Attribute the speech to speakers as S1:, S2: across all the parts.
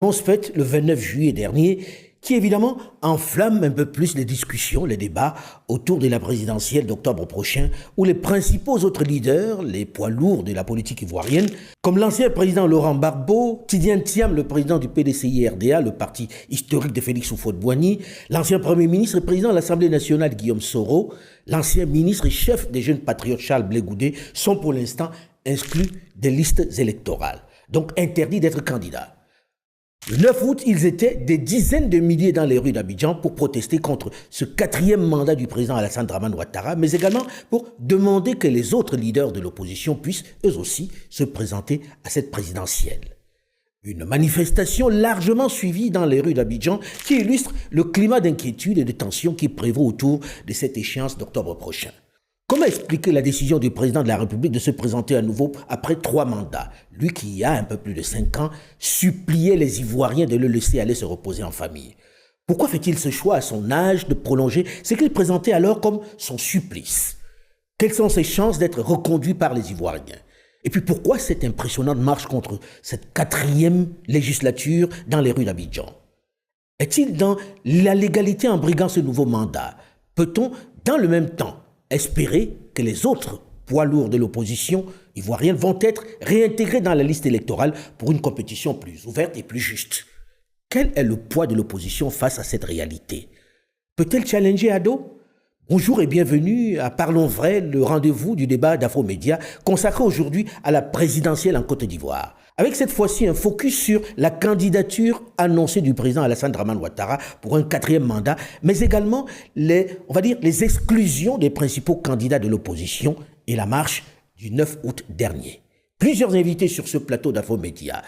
S1: annonce faite le 29 juillet dernier, qui évidemment enflamme un peu plus les discussions, les débats autour de la présidentielle d'octobre prochain, où les principaux autres leaders, les poids lourds de la politique ivoirienne, comme l'ancien président Laurent Gbagbo, Tidiane Thiam, le président du PDCI-RDA, le parti historique de Félix Houphouët-Boigny, l'ancien premier ministre et président de l'Assemblée nationale Guillaume Soro, l'ancien ministre et chef des jeunes patriotes Charles Blé Goudé, sont pour l'instant exclus des listes électorales, donc interdits d'être candidats. Le 9 août, ils étaient des dizaines de milliers dans les rues d'Abidjan pour protester contre ce quatrième mandat du président Alassane Dramane Ouattara, mais également pour demander que les autres leaders de l'opposition puissent eux aussi se présenter à cette présidentielle. Une manifestation largement suivie dans les rues d'Abidjan qui illustre le climat d'inquiétude et de tension qui prévaut autour de cette échéance d'octobre prochain. Comment expliquer la décision du président de la République de se présenter à nouveau après 3 mandats, lui qui, il y a un peu plus de 5 ans, suppliait les Ivoiriens de le laisser aller se reposer en famille? Pourquoi fait-il ce choix à son âge de prolonger ce qu'il présentait alors comme son supplice? Quelles sont ses chances d'être reconduit par les Ivoiriens? Et puis pourquoi cette impressionnante marche contre cette 4e législature dans les rues d'Abidjan? Est-il dans la légalité en briguant ce nouveau mandat? Peut-on, dans le même temps, espérer que les autres poids lourds de l'opposition ivoirienne vont être réintégrés dans la liste électorale pour une compétition plus ouverte et plus juste? Quel est le poids de l'opposition face à cette réalité? Peut-elle challenger Ado? Bonjour et bienvenue à Parlons Vrai, le rendez-vous du débat d'Afromédia consacré aujourd'hui à la présidentielle en Côte d'Ivoire. Avec cette fois-ci un focus sur la candidature annoncée du président Alassane Dramane Ouattara pour un 4e mandat, mais également les exclusions des principaux candidats de l'opposition et la marche du 9 août dernier. Plusieurs invités sur ce plateau d'Afromédia.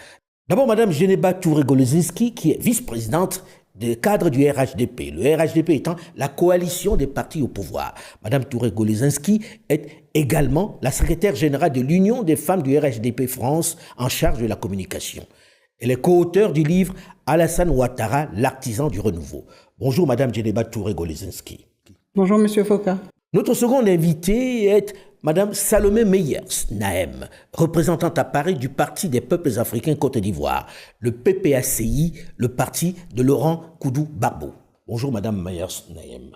S1: D'abord, Mme Geneba Touré-Golezinski, qui est vice-présidente des cadres du RHDP, le RHDP étant la coalition des partis au pouvoir. Mme Touré-Golezinski est également la secrétaire générale de l'Union des femmes du RHDP France en charge de la communication. Elle est co-auteure du livre Alassane Ouattara, l'artisan du renouveau. Bonjour Mme Geneba Touré-Golezinski.
S2: Bonjour Monsieur Foka.
S1: Notre seconde invitée est Mme Salomé Meyers Nahem, représentante à Paris du Parti des peuples africains Côte d'Ivoire, le PPACI, le parti de Laurent Koudou-Gbagbo. Bonjour Mme Meyers Nahem.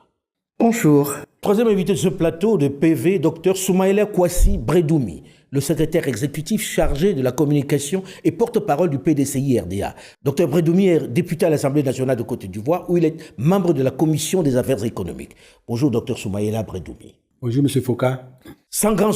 S2: Bonjour.
S1: Troisième invité de ce plateau de PV, Dr Soumaïla Kouassi Bredoumi, le secrétaire exécutif chargé de la communication et porte-parole du PDCI-RDA. Dr Bredoumi est député à l'Assemblée nationale de Côte d'Ivoire où il est membre de la Commission des affaires économiques. Bonjour Dr Soumaïla Bredoumi.
S3: Bonjour, M. Foka.
S1: Sans grand